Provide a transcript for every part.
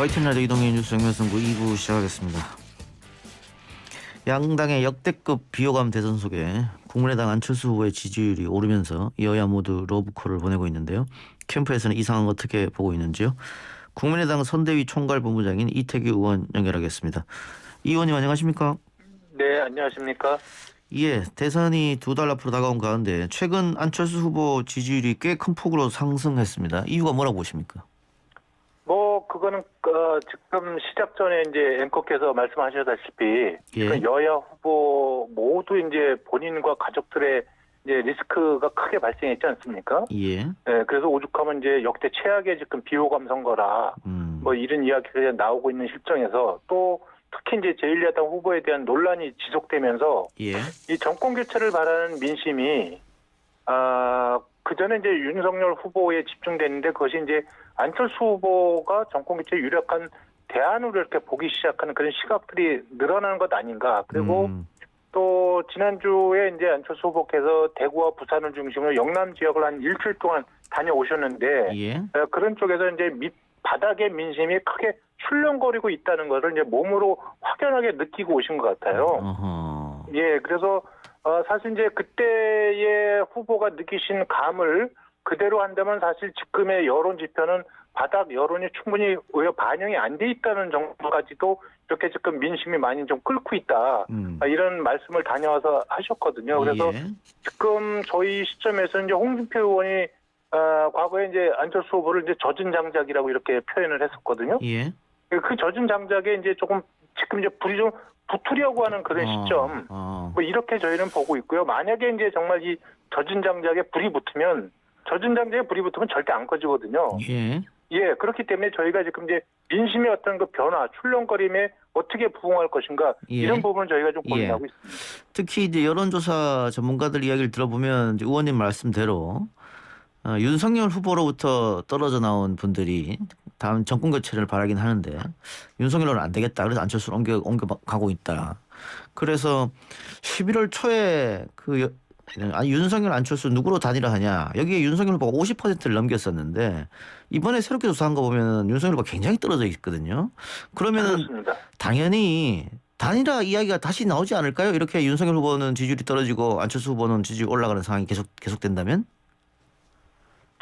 YTN 라디오 이동현 뉴스 정면승부 2부 시작하겠습니다. 양당의 역대급 비호감 대선 속에 국민의당 안철수 후보의 지지율이 오르면서 여야 모두 러브콜을 보내고 있는데요. 캠프에서는 이 상황 어떻게 보고 있는지요? 국민의당 선대위 총괄본부장인 이태규 의원 연결하겠습니다. 이 의원님 안녕하십니까? 네, 안녕하십니까? 예, 대선이 두 달 앞으로 다가온 가운데 최근 안철수 후보 지지율이 꽤 큰 폭으로 상승했습니다. 이유가 뭐라고 보십니까? 그거는 지금 시작 전에 이제 앵커께서 말씀하셨다시피 예. 여야 후보 모두 이제 본인과 가족들의 이제 리스크가 크게 발생했지 않습니까? 예. 네, 그래서 오죽하면 이제 역대 최악의 지금 비호감 선거라 이런 이야기가 나오고 있는 실정에서 또 특히 이제 제1야당 후보에 대한 논란이 지속되면서 예. 이 정권 교체를 바라는 민심이 그 전에 이제 윤석열 후보에 집중됐는데 그것이 이제 안철수 후보가 정권 교체에 유력한 대안으로 이렇게 보기 시작하는 그런 시각들이 늘어나는 것 아닌가. 그리고 또 지난주에 이제 안철수 후보께서 대구와 부산을 중심으로 영남 지역을 한 일주일 동안 다녀오셨는데 예. 그런 쪽에서 이제 바닥의 민심이 크게 출렁거리고 있다는 것을 이제 몸으로 확연하게 느끼고 오신 것 같아요. 어허. 예, 그래서 사실 이제 그때의 후보가 느끼신 감을 그대로 한다면 사실 지금의 여론 지표는 바닥 여론이 충분히 오히려 반영이 안 돼 있다는 정도까지도 이렇게 지금 민심이 많이 좀 끓고 있다. 이런 말씀을 다녀와서 하셨거든요. 그래서 예. 지금 저희 시점에서 이제 홍준표 의원이 과거에 이제 안철수 후보를 이제 젖은 장작이라고 이렇게 표현을 했었거든요. 예. 그 젖은 장작에 이제 조금 지금 이제 불이 좀 붙으려고 하는 그런 시점. 이렇게 저희는 보고 있고요. 만약에 이제 정말 이 젖은 장작에 불이 붙으면 절대 안 꺼지거든요. 예. 예, 그렇기 때문에 저희가 지금 이제 민심의 어떤 그 변화, 출렁거림에 어떻게 부응할 것인가 예. 이런 부분을 저희가 좀 고민하고 예. 있습니다. 특히 이제 여론조사 전문가들 이야기를 들어보면 이제 의원님 말씀대로 윤석열 후보로부터 떨어져 나온 분들이 다음 정권 교체를 바라긴 하는데 윤석열로는 안 되겠다. 그래서 안철수로 옮겨 가고 있다. 그래서 11월 초에 윤석열 안철수 누구로 단일화하냐. 여기에 윤석열 후보가 50%를 넘겼었는데 이번에 새롭게 조사한 거 보면 윤석열 후보가 굉장히 떨어져 있거든요. 그러면은 그렇습니다. 당연히 단일화 이야기가 다시 나오지 않을까요? 이렇게 윤석열 후보는 지지율이 떨어지고 안철수 후보는 지지율이 올라가는 상황이 계속된다면?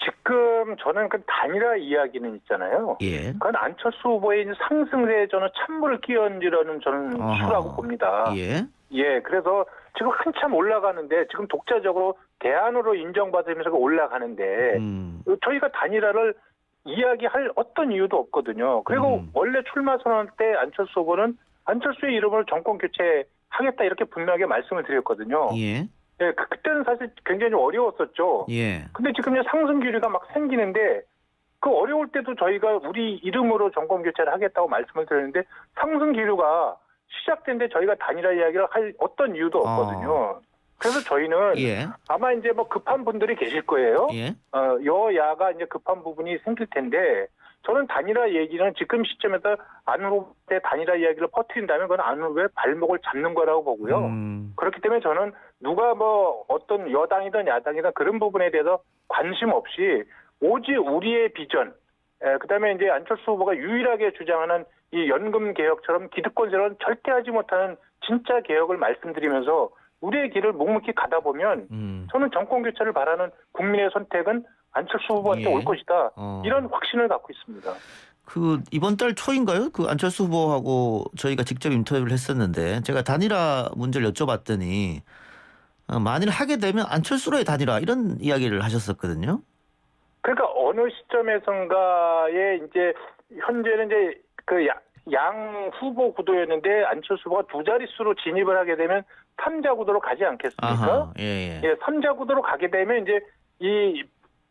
지금 저는 그 단일화 이야기는 있잖아요. 예. 그건 안철수 후보의 이제 상승세에 저는 찬물을 끼얹으려는 저는 수라고 봅니다. 예. 예, 그래서 지금 한참 올라가는데 지금 독자적으로 대안으로 인정받으면서 올라가는데 저희가 단일화를 이야기할 어떤 이유도 없거든요. 그리고 원래 출마 선언 때 안철수 후보는 안철수의 이름으로 정권 교체하겠다 이렇게 분명하게 말씀을 드렸거든요. 예. 예, 그때는 사실 굉장히 좀 어려웠었죠. 예. 근데 지금 이제 상승 기류가 막 생기는데 그 어려울 때도 저희가 우리 이름으로 정권 교체를 하겠다고 말씀을 드렸는데 상승 기류가 시작된데 저희가 단일화 이야기를 할 어떤 이유도 없거든요. 그래서 저희는 예. 아마 이제 급한 분들이 계실 거예요. 예. 여야가 이제 급한 부분이 생길 텐데 저는 단일화 얘기는 지금 시점에서 안 후보의 단일화 이야기를 퍼뜨린다면 그건 안 후보의 발목을 잡는 거라고 보고요. 그렇기 때문에 저는 누가 어떤 여당이든 야당이든 그런 부분에 대해서 관심 없이 오직 우리의 비전, 그다음에 이제 안철수 후보가 유일하게 주장하는 이 연금 개혁처럼 기득권 세력은 절대 하지 못하는 진짜 개혁을 말씀드리면서 우리의 길을 묵묵히 가다 보면 저는 정권 교체를 바라는 국민의 선택은 안철수 후보한테 예. 올 것이다. 이런 확신을 갖고 있습니다. 이번 달 초인가요? 안철수 후보하고 저희가 직접 인터뷰를 했었는데 제가 단일화 문제를 여쭤봤더니 만일 하게 되면 안철수로의 단일화 이런 이야기를 하셨었거든요. 그러니까 어느 시점에선가에 이제 현재는 이제 양 후보 구도였는데 안철수 후보가 두 자릿수로 진입을 하게 되면 3자 구도로 가지 않겠습니까? 아하, 예. 3자 구도로 가게 되면 이제 이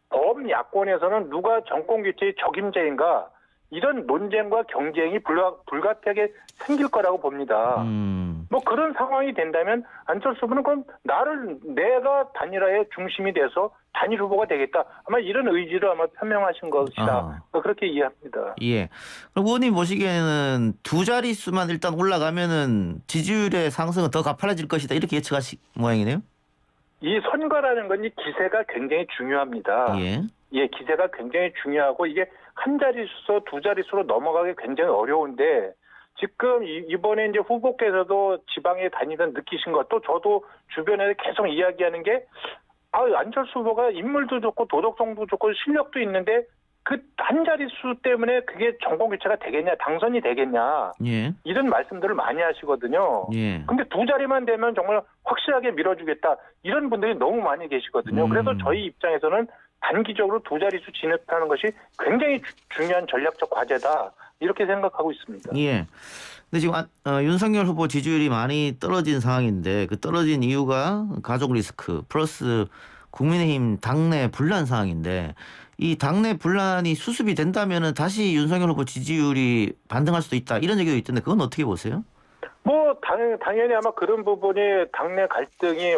범야권에서는 누가 정권 교체의 적임자인가 이런 논쟁과 경쟁이 불가피하게 생길 거라고 봅니다. 그런 상황이 된다면 안철수 후보는 그럼 내가 단일화의 중심이 돼서 단일 후보가 되겠다. 아마 이런 의지를 아마 표명하신 것이다. 그렇게 이해합니다. 예. 그럼 의원님 보시기에는 두 자릿수만 일단 올라가면은 지지율의 상승은 더 가팔라질 것이다. 이렇게 예측하신 모양이네요. 이 선거라는 건 이 기세가 굉장히 중요합니다. 예. 예, 기세가 굉장히 중요하고 이게 한 자릿수, 두 자릿수로 넘어가기 굉장히 어려운데 지금 이번에 이제 후보께서도 지방에 다니던 느끼신 것도 저도 주변에 계속 이야기하는 게 안철수 후보가 인물도 좋고 도덕성도 좋고 실력도 있는데 그 한 자릿수 때문에 그게 정권 교체가 되겠냐, 당선이 되겠냐, 예. 이런 말씀들을 많이 하시거든요. 예. 근데 두 자리만 되면 정말 확실하게 밀어주겠다, 이런 분들이 너무 많이 계시거든요. 그래서 저희 입장에서는 단기적으로 두 자릿수 진입하는 것이 굉장히 중요한 전략적 과제다, 이렇게 생각하고 있습니다. 예. 근데 지금 윤석열 후보 지지율이 많이 떨어진 상황인데 그 떨어진 이유가 가족 리스크 플러스 국민의힘 당내 분란 상황인데 이 당내 분란이 수습이 된다면은 다시 윤석열 후보 지지율이 반등할 수도 있다, 이런 얘기도 있던데 그건 어떻게 보세요? 당연히 아마 그런 부분이 당내 갈등이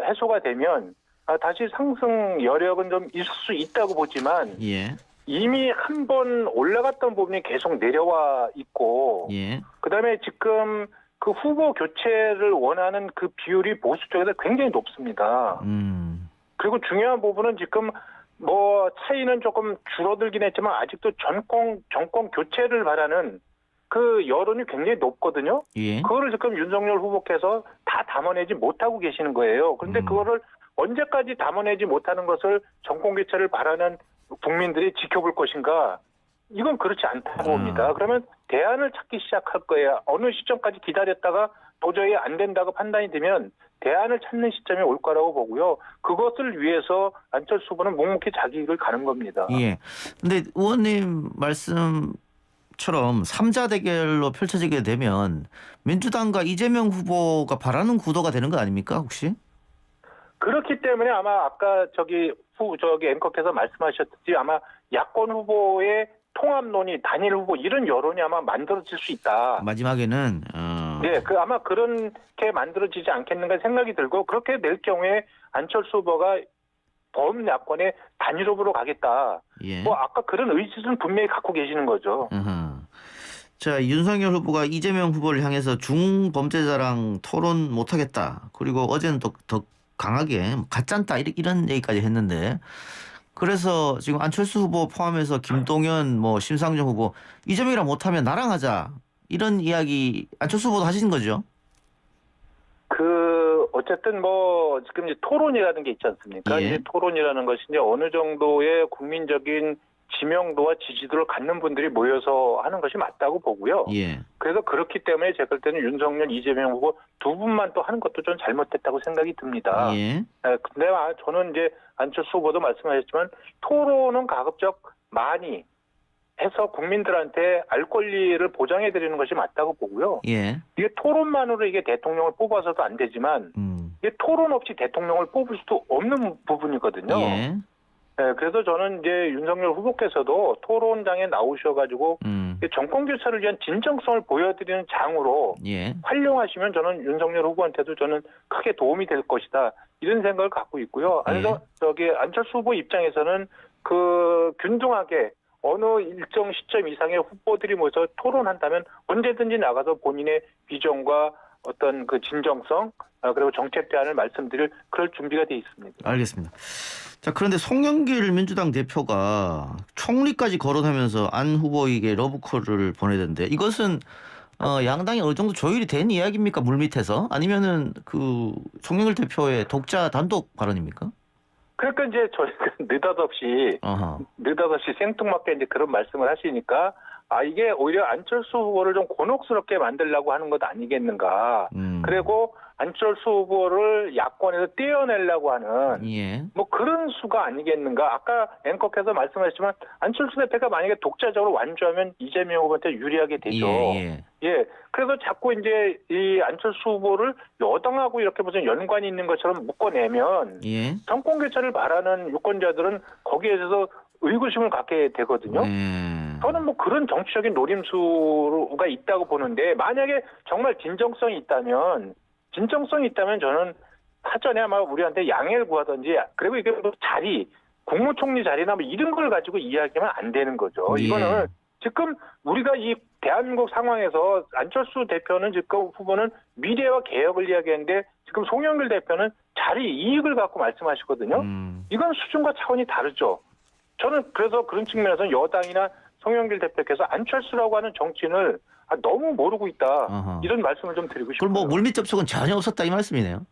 해소가 되면 다시 상승 여력은 좀 있을 수 있다고 보지만 예. 이미 한 번 올라갔던 부분이 계속 내려와 있고, 예. 그다음에 지금 그 후보 교체를 원하는 그 비율이 보수 쪽에서 굉장히 높습니다. 그리고 중요한 부분은 지금 차이는 조금 줄어들긴 했지만 아직도 정권 교체를 바라는 그 여론이 굉장히 높거든요. 예. 그거를 지금 윤석열 후보께서 다 담아내지 못하고 계시는 거예요. 그런데 그거를 언제까지 담아내지 못하는 것을 정권 교체를 바라는 국민들이 지켜볼 것인가? 이건 그렇지 않다고 봅니다. 그러면 대안을 찾기 시작할 거예요. 어느 시점까지 기다렸다가 도저히 안 된다고 판단이 되면 대안을 찾는 시점이 올 거라고 보고요. 그것을 위해서 안철수 후보는 묵묵히 자기 길을 가는 겁니다. 예. 근데 의원님 말씀처럼 3자 대결로 펼쳐지게 되면 민주당과 이재명 후보가 바라는 구도가 되는 거 아닙니까, 혹시? 그렇기 때문에 아마 아까 앵커께서 말씀하셨듯이 아마 야권 후보의 통합론이, 단일 후보, 이런 여론이 아마 만들어질 수 있다. 마지막에는 네, 아마 그렇게 만들어지지 않겠는가 생각이 들고, 그렇게 될 경우에 안철수 후보가 범야권의 단일 후보로 가겠다. 예. 아까 그런 의지는 분명히 갖고 계시는 거죠. 자, 윤석열 후보가 이재명 후보를 향해서 중범죄자랑 토론 못하겠다. 그리고 어제는 더 강하게 가짠다 이런 얘기까지 했는데, 그래서 지금 안철수 후보 포함해서 김동연, 심상정 후보 이재명이랑 못하면 나랑 하자, 이런 이야기 안철수 후보도 하신 거죠? 어쨌든 지금 이제 토론이라는 게 있지 않습니까? 예. 이제 토론이라는 것이 이제 어느 정도의 국민적인 지명도와 지지도를 갖는 분들이 모여서 하는 것이 맞다고 보고요. 예. 그래서 그렇기 때문에 제가 볼 때는 윤석열, 이재명 후보 두 분만 또 하는 것도 좀 잘못됐다고 생각이 듭니다. 예. 근데 저는 이제 안철수 후보도 말씀하셨지만 토론은 가급적 많이 해서 국민들한테 알 권리를 보장해 드리는 것이 맞다고 보고요. 예. 이게 토론만으로 이게 대통령을 뽑아서도 안 되지만 이게 토론 없이 대통령을 뽑을 수도 없는 부분이거든요. 예. 네, 그래서 저는 이제 윤석열 후보께서도 토론장에 나오셔가지고 정권 교체를 위한 진정성을 보여드리는 장으로 예. 활용하시면 저는 윤석열 후보한테도 저는 크게 도움이 될 것이다, 이런 생각을 갖고 있고요. 그래서 안철수 후보 입장에서는 균등하게 어느 일정 시점 이상의 후보들이 모여서 토론한다면 언제든지 나가서 본인의 비전과 어떤 그 진정성, 그리고 정책 대안을 말씀드릴 그럴 준비가 돼 있습니다. 알겠습니다. 자, 그런데 송영길 민주당 대표가 총리까지 거론하면서 안 후보에게 러브콜을 보내던데, 이것은 양당이 어느 정도 조율이 된 이야기입니까, 물밑에서? 아니면은 송영길 대표의 독자 단독 발언입니까? 그러니까 이제 저희가 느닷없이 생뚱맞게 이제 그런 말씀을 하시니까 이게 오히려 안철수 후보를 좀 곤혹스럽게 만들려고 하는 것 아니겠는가. 그리고 안철수 후보를 야권에서 떼어내려고 하는 그런 수가 아니겠는가. 아까 앵커께서 말씀하셨지만 안철수 대표가 만약에 독자적으로 완주하면 이재명 후보한테 유리하게 되죠. 예. 그래서 자꾸 이제 이 안철수 후보를 여당하고 이렇게 무슨 연관이 있는 것처럼 묶어내면 정권 교체를 바라는 유권자들은 거기에 대해서 의구심을 갖게 되거든요. 저는 그런 정치적인 노림수가 있다고 보는데, 만약에 정말 진정성이 있다면 저는 사전에 아마 우리한테 양해를 구하든지, 그리고 이게 국무총리 자리나 이런 걸 가지고 이야기하면 안 되는 거죠. 이거는 지금 우리가 이 대한민국 상황에서 안철수 대표는 지금 후보는 미래와 개혁을 이야기하는데 지금 송영길 대표는 자리 이익을 갖고 말씀하시거든요. 이건 수준과 차원이 다르죠. 저는 그래서 그런 측면에서 여당이나 송영길 대표께서 안철수라고 하는 정치인을 너무 모르고 있다. 어허. 이런 말씀을 좀 드리고 싶어요. 그럼 뭐 물밑 접촉은 전혀 없었다 이 말씀이네요.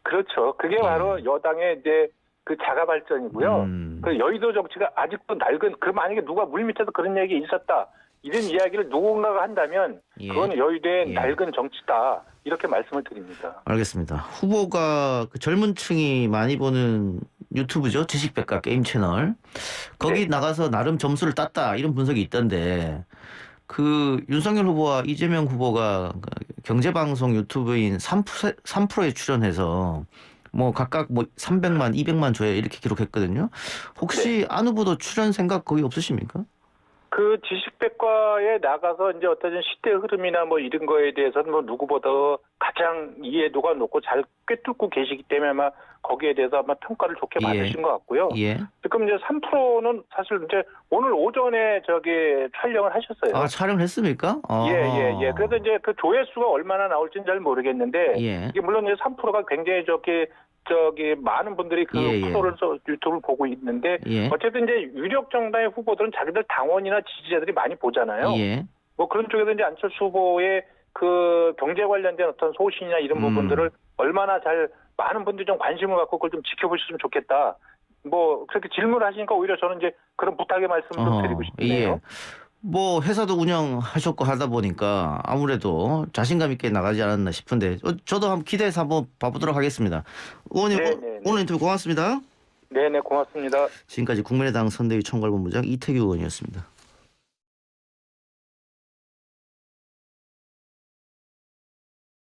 그렇죠. 그게 바로 여당의 이제 그 자가 발전이고요. 그 여의도 정치가 아직도 낡은, 그 만약에 누가 물밑에서 그런 얘기 있었다, 이런 이야기를 누군가가 한다면 예. 그건 여의도의 예. 낡은 정치다, 이렇게 말씀을 드립니다. 알겠습니다. 후보가 그 젊은 층이 많이 보는 유튜브죠. 지식백과 게임 채널. 거기 네. 나가서 나름 점수를 땄다 이런 분석이 있던데 그 윤석열 후보와 이재명 후보가 경제방송 유튜브인 3프로에 출연해서 뭐 각각 뭐 300만, 200만 조회 이렇게 기록했거든요. 혹시 안 후보도 출연 생각 거의 없으십니까? 그 지식백과에 나가서 이제 어떤 시대 흐름이나 뭐 이런 거에 대해서는 뭐 누구보다 가장 이해도가 높고 잘 꿰뚫고 계시기 때문에 아마 거기에 대해서 아마 평가를 좋게 예. 받으신 것 같고요. 예. 지금 이제 3%는 사실 이제 오늘 오전에 촬영을 하셨어요. 아, 촬영했습니까? 예. 그래서 이제 그 조회수가 얼마나 나올지는 잘 모르겠는데 예. 이게 물론 이제 3%가 굉장히 많은 분들이 그 예. 프로를 유튜브를 보고 있는데 예. 어쨌든 이제 유력 정당의 후보들은 자기들 당원이나 지지자들이 많이 보잖아요. 예. 뭐 그런 쪽에서 이제 안철수 후보의 그 경제 관련된 어떤 소신이나 이런 부분들을 얼마나 잘 많은 분들이 좀 관심을 갖고 그걸 좀 지켜보셨으면 좋겠다. 뭐 그렇게 질문을 하시니까 오히려 저는 이제 그런 부탁의 말씀을 좀 드리고 싶네요. 예. 뭐 회사도 운영하셨고 하다 보니까 아무래도 자신감 있게 나가지 않았나 싶은데 저도 한번 기대해서 한번 봐보도록 하겠습니다. 의원님 네네네. 오늘 인터뷰 고맙습니다. 네네, 고맙습니다. 지금까지 국민의당 선대위 총괄본부장 이태규 의원이었습니다.